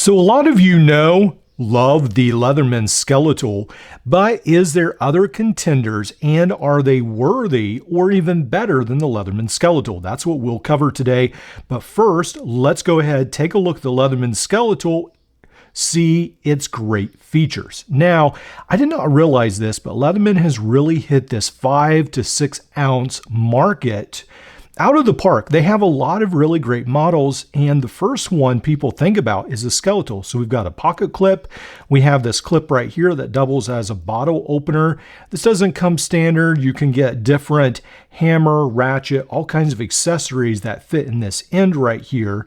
So a lot of you love the Leatherman Skeletool, but is there other contenders and are they worthy or even better than the Leatherman Skeletool? That's what we'll cover today. But first, let's go ahead, take a look at the Leatherman Skeletool, see its great features. Now, I did not realize this, but Leatherman has really hit this 5 to 6 ounce market out of the park. They have a lot of really great models, and the first one people think about is a Skeletool. So we've got a pocket clip. We have this clip right here that doubles as a bottle opener. This doesn't come standard. You can get different hammer, ratchet, all kinds of accessories that fit in this end right here.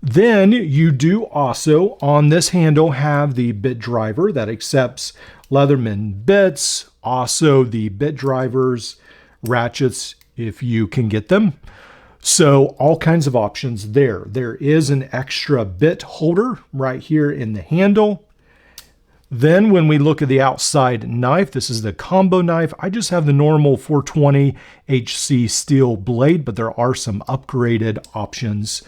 Then you do also, on this handle, have the bit driver that accepts Leatherman bits, also the bit drivers, ratchets, if you can get them. So all kinds of options there. There is an extra bit holder right here in the handle. Then when we look at the outside knife, this is the combo knife. I just have the normal 420 HC steel blade, but there are some upgraded options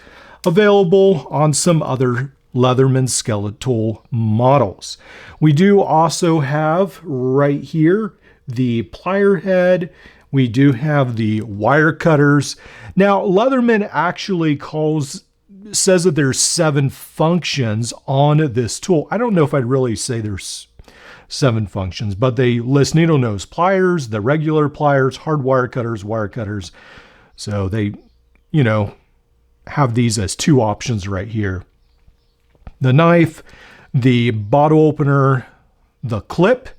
available on some other Leatherman Skeletool models. We do also have right here the plier head. We do have the wire cutters. Now, Leatherman actually says that there's 7 functions on this tool. I don't know if I'd really say there's 7 functions, but they list needle nose pliers, the regular pliers, hard wire cutters, wire cutters. So they, have these as 2 options right here. The knife, the bottle opener, the clip,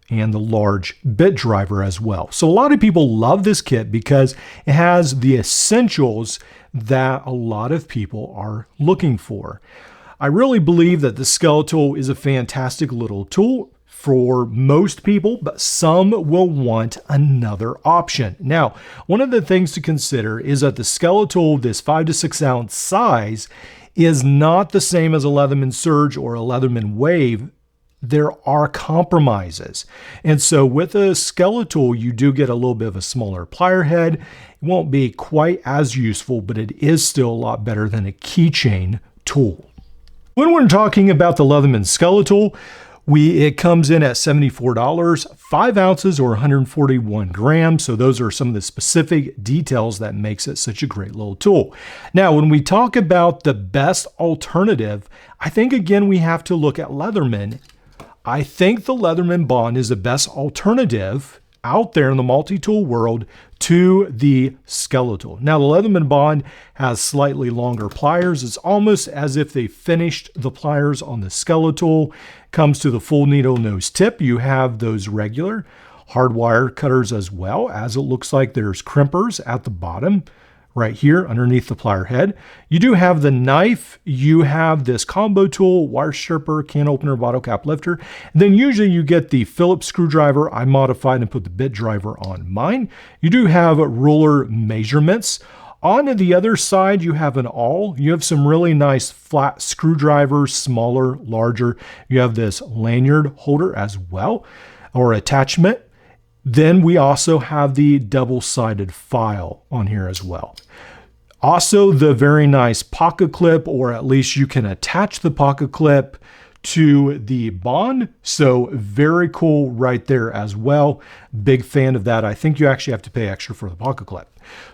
and the large bit driver as well. So a lot of people love this kit because it has the essentials that a lot of people are looking for. I really believe that the Skeletool is a fantastic little tool for most people, but some will want another option. Now, one of the things to consider is that the Skeletool, this 5 to 6 ounce size, is not the same as a Leatherman Surge or a Leatherman Wave. There are compromises. And so with a Skeletool, you do get a little bit of a smaller plier head. It won't be quite as useful, but it is still a lot better than a keychain tool. When we're talking about the Leatherman Skeletool, it comes in at $74, 5 ounces or 141 grams. So those are some of the specific details that makes it such a great little tool. Now, when we talk about the best alternative, I think again, we have to look at Leatherman. I think the Leatherman Bond is the best alternative out there in the multi-tool world to the Skeletool. Now, the Leatherman Bond has slightly longer pliers. It's almost as if they finished the pliers on the Skeletool. Comes to the full needle nose tip. You have those regular hard wire cutters as well, as it looks like there's crimpers at the bottom right here underneath the plier head. You do have the knife. You have this combo tool, wire stripper, can opener, bottle cap lifter. And then usually you get the Phillips screwdriver. I modified and put the bit driver on mine. You do have ruler measurements. On the other side, you have an awl. You have some really nice flat screwdrivers, smaller, larger. You have this lanyard holder as well, or attachment. Then we also have the double-sided file on here as well. Also, the very nice pocket clip, or at least you can attach the pocket clip to the Bond. So very cool right there as well. Big fan of that. I think you actually have to pay extra for the pocket clip.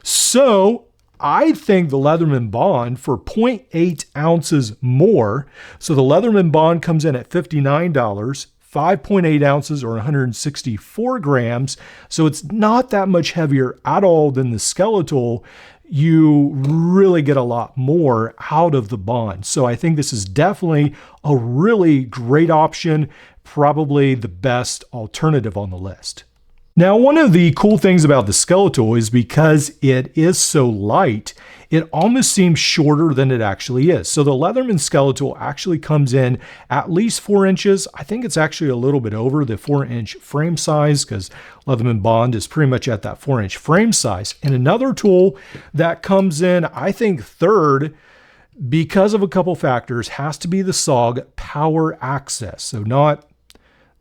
So I think the Leatherman Bond for 0.8 ounces more. So the Leatherman Bond comes in at $59. 5.8 ounces or 164 grams. So it's not that much heavier at all than the Skeletool. You really get a lot more out of the Bond. So I think this is definitely a really great option, probably the best alternative on the list. Now, one of the cool things about the Skeletool is because it is so light, it almost seems shorter than it actually is. So the Leatherman Skeletool actually comes in at least 4 inches. I think it's actually a little bit over the 4-inch frame size because Leatherman Bond is pretty much at that 4-inch frame size. And another tool that comes in, I think, third, because of a couple factors, has to be the SOG Power Access. So not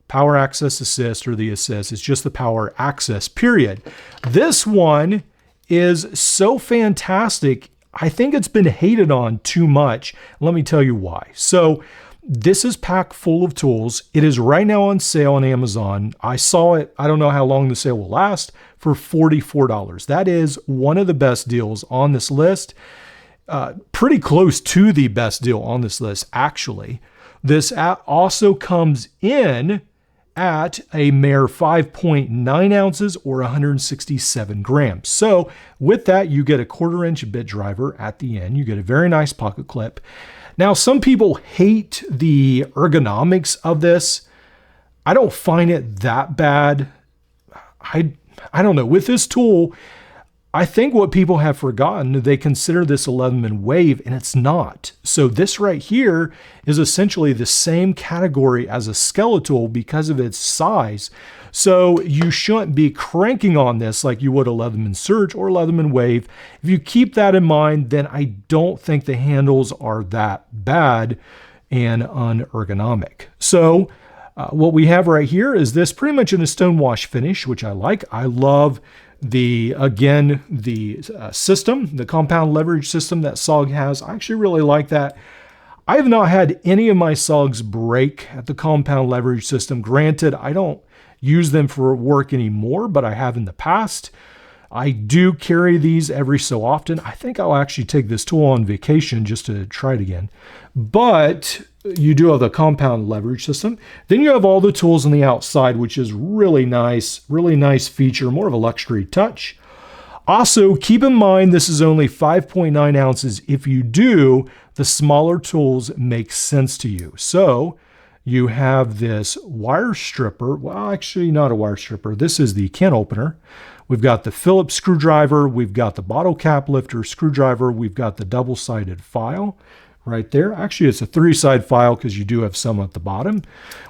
Power Access Assist or the Assist, it's just the Power Access, period. This one is so fantastic. I think it's been hated on too much. Let me tell you why. So this is packed full of tools. It is right now on sale on Amazon. I saw it, I don't know how long the sale will last, for $44. That is one of the best deals on this list. Pretty close to the best deal on this list, actually. This also comes in at a mere 5.9 ounces or 167 grams. So with that, you get a 1/4-inch bit driver at the end. You get a very nice pocket clip. Now, some people hate the ergonomics of this. I don't find it that bad. I don't know. With this tool, I think what people have forgotten, they consider this a Leatherman Wave, and it's not. So this right here is essentially the same category as a Skeletool because of its size. So you shouldn't be cranking on this like you would a Leatherman Surge or Leatherman Wave. If you keep that in mind, then I don't think the handles are that bad and unergonomic. So what we have right here is this pretty much in a stonewash finish, which I like. I love the system, the compound leverage system that SOG has. I actually really like that. I have not had any of my SOGs break at the compound leverage system. Granted, I don't use them for work anymore, but I have in the past. I do carry these every so often. I think I'll actually take this tool on vacation just to try it again. But you do have the compound leverage system. Then you have all the tools on the outside, which is really nice feature, more of a luxury touch. Also, keep in mind, this is only 5.9 ounces. If you do, the smaller tools make sense to you. So you have this wire stripper. Well, actually not a wire stripper. This is the can opener. We've got the Phillips screwdriver. We've got the bottle cap lifter screwdriver. We've got the double-sided file right there. Actually, it's a 3-side file because you do have some at the bottom.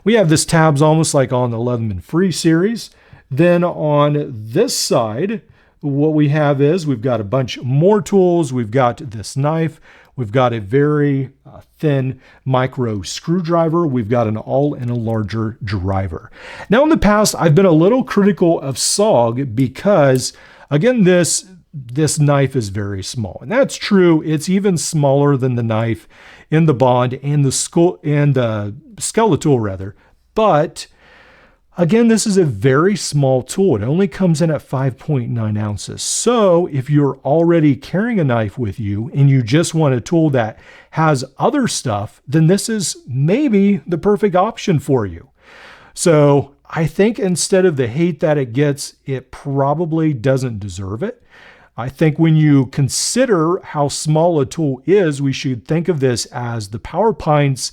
We have this tabs almost like on the Leatherman Free series. Then on this side, what we have is we've got a bunch more tools. We've got this knife. We've got a very thin micro screwdriver. We've got an all in a larger driver. Now, in the past, I've been a little critical of SOG because, again, this knife is very small. And that's true. It's even smaller than the knife in the Bond and the Skeletool rather. But again, this is a very small tool. It only comes in at 5.9 ounces. So if you're already carrying a knife with you and you just want a tool that has other stuff, then this is maybe the perfect option for you. So I think instead of the hate that it gets, it probably doesn't deserve it. I think when you consider how small a tool is, we should think of this as the PowerPine's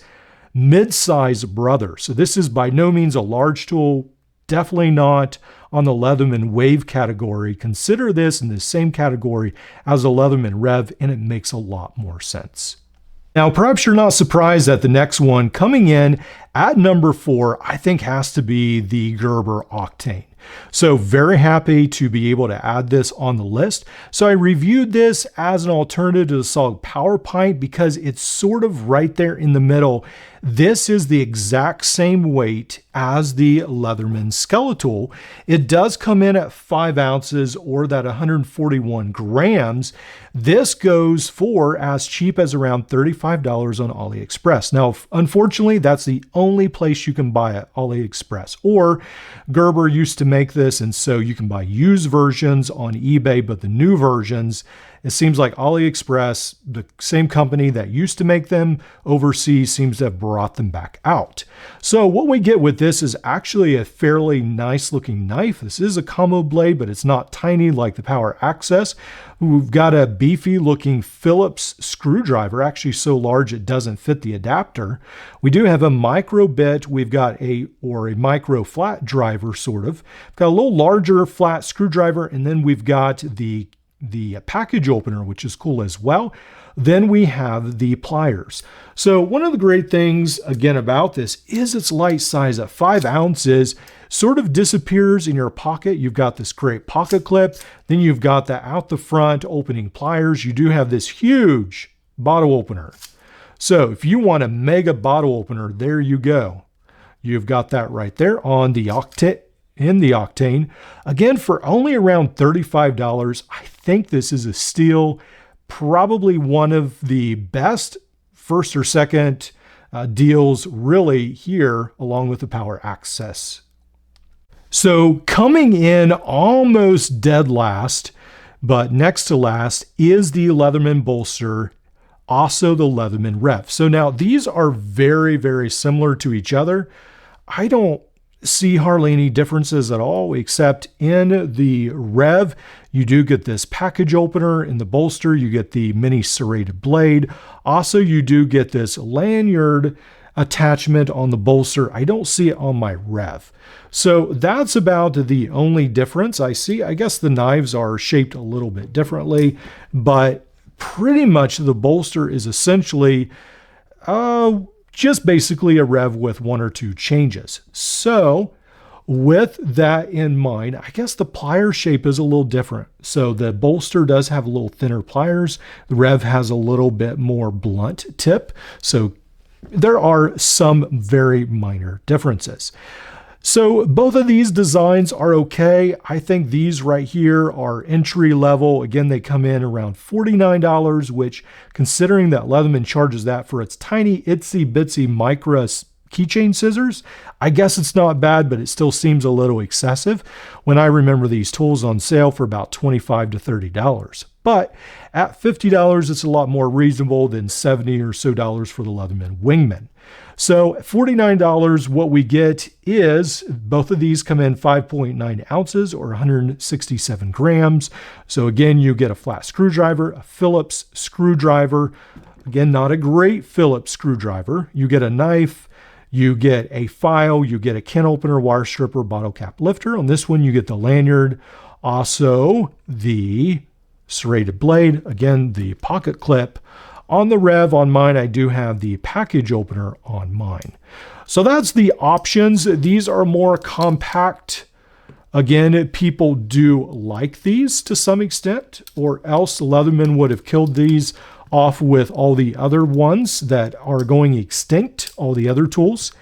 mid-size brother. So this is by no means a large tool, definitely not on the Leatherman Wave category. Consider this in the same category as a Leatherman Rev, and it makes a lot more sense. Now, perhaps you're not surprised that the next one coming in at number 4, I think has to be the Gerber Octane. So very happy to be able to add this on the list. So I reviewed this as an alternative to the SOG PowerPine because it's sort of right there in the middle. This is the exact same weight as the Leatherman Skeletool. It does come in at 5 ounces or that 141 grams. This goes for as cheap as around $35 on AliExpress. Now, unfortunately, that's the only place you can buy it, AliExpress. Or Gerber used to make this, and so you can buy used versions on eBay, but the new versions, it seems like AliExpress, the same company that used to make them overseas, seems to have brought them back out. So what we get with this is actually a fairly nice looking knife. This is a combo blade, but it's not tiny like the Power Access. We've got a beefy looking Phillips screwdriver, actually so large it doesn't fit the adapter. We do have a micro bit. We've got a micro flat driver sort of. We've got a little larger flat screwdriver, and then we've got the package opener, which is cool as well. Then we have the pliers. So one of the great things, again, about this is its light size at 5 ounces, sort of disappears in your pocket. You've got this great pocket clip. Then you've got the out the front opening pliers. You do have this huge bottle opener. So if you want a mega bottle opener, there you go. You've got that right there on the Octane. Again, for only around $35, I think this is a steal. probably one of the best first or second deals really here, along with the power access. So coming in almost dead last, but next to last, is the Leatherman bolster, also the Leatherman Rev. So now these are very, very similar to each other. I don't see hardly any differences at all, except in the Rev, you do get this package opener. In the bolster, you get the mini serrated blade. Also, you do get this lanyard attachment on the bolster. I don't see it on my Rev. So that's about the only difference I see. I guess the knives are shaped a little bit differently, but pretty much the bolster is essentially just basically a Rev with one or two changes. So with that in mind, I guess the plier shape is a little different. So the bolster does have a little thinner pliers. The Rev has a little bit more blunt tip. So there are some very minor differences. So both of these designs are okay. I think these right here are entry level. Again, they come in around $49, which, considering that Leatherman charges that for its tiny itsy bitsy micro keychain scissors, I guess it's not bad, but it still seems a little excessive when I remember these tools on sale for about $25 to $30. But at $50, it's a lot more reasonable than $70 or so for the Leatherman Wingman. So at $49, what we get is both of these come in 5.9 ounces or 167 grams. So again, you get a flat screwdriver, a Phillips screwdriver. Again, not a great Phillips screwdriver. You get a knife, you get a file, you get a can opener, wire stripper, bottle cap lifter. On this one, you get the lanyard, also the serrated blade, again, the pocket clip. On the Rev, on mine, I do have the package opener on mine. So that's the options. These are more compact. Again, people do like these to some extent, or else Leatherman would have killed these off with all the other ones that are going extinct, all the other tools.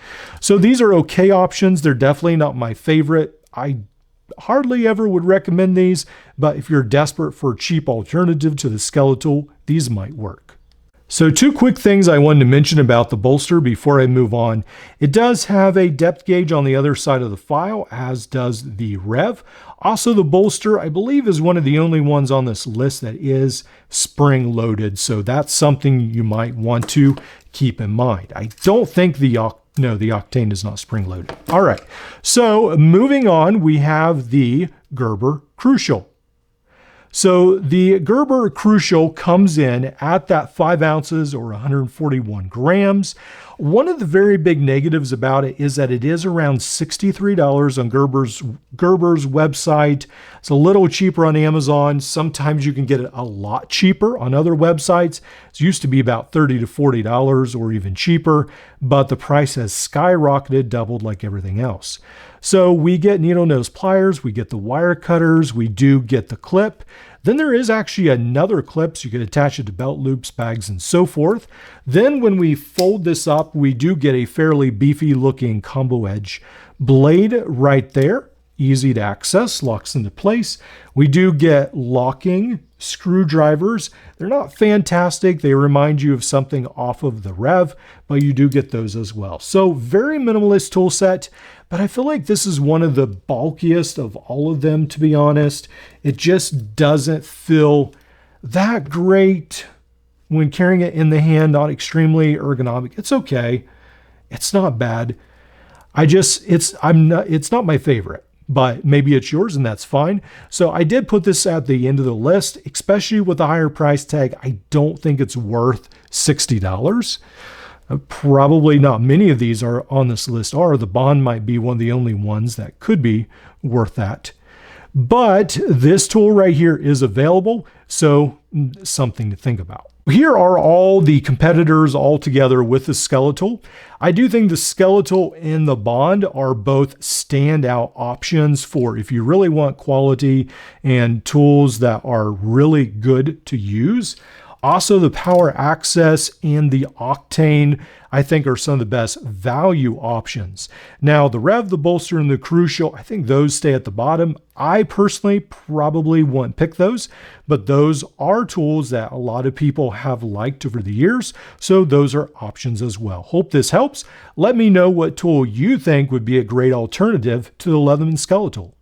So these are okay options. They're definitely not my favorite. I hardly ever would recommend these, but if you're desperate for a cheap alternative to the Skeletool, these might work. So two quick things I wanted to mention about the bolster before I move on. It does have a depth gauge on the other side of the file, as does the Rev. Also, the bolster, I believe, is one of the only ones on this list that is spring loaded. So that's something you might want to keep in mind. I don't think the Octane is not spring loaded. All right, so moving on, we have the Gerber Crucial. So the Gerber Crucial comes in at that 5 ounces or 141 grams. One of the very big negatives about it is that it is around $63 on Gerber's website. It's a little cheaper on Amazon. Sometimes you can get it a lot cheaper on other websites. It used to be about $30 to $40 or even cheaper, but the price has skyrocketed, doubled like everything else. So we get needle nose pliers, we get the wire cutters, we do get the clip. Then there is actually another clip, so you can attach it to belt loops, bags, and so forth. Then when we fold this up, we do get a fairly beefy looking combo edge blade right there. Easy to access, locks into place. We do get locking screwdrivers. They're not fantastic. They remind you of something off of the Rev, but you do get those as well. So very minimalist tool set, but I feel like this is one of the bulkiest of all of them, to be honest. It just doesn't feel that great when carrying it in the hand, not extremely ergonomic. It's okay. It's not bad. It's not my favorite, but maybe it's yours and that's fine. So I did put this at the end of the list, especially with the higher price tag. I don't think it's worth $60. Probably not many of these are on this list are. The Bond might be one of the only ones that could be worth that. But this tool right here is available, so something to think about. Here are all the competitors all together with the Skeletool. I do think the Skeletool and the Bond are both standout options for if you really want quality and tools that are really good to use. Also, the Power Access and the Octane, I think, are some of the best value options. Now, the Rev, the Bolster, and the Crucial, I think those stay at the bottom. I personally probably wouldn't pick those, but those are tools that a lot of people have liked over the years, so those are options as well. Hope this helps. Let me know what tool you think would be a great alternative to the Leatherman Skeletool.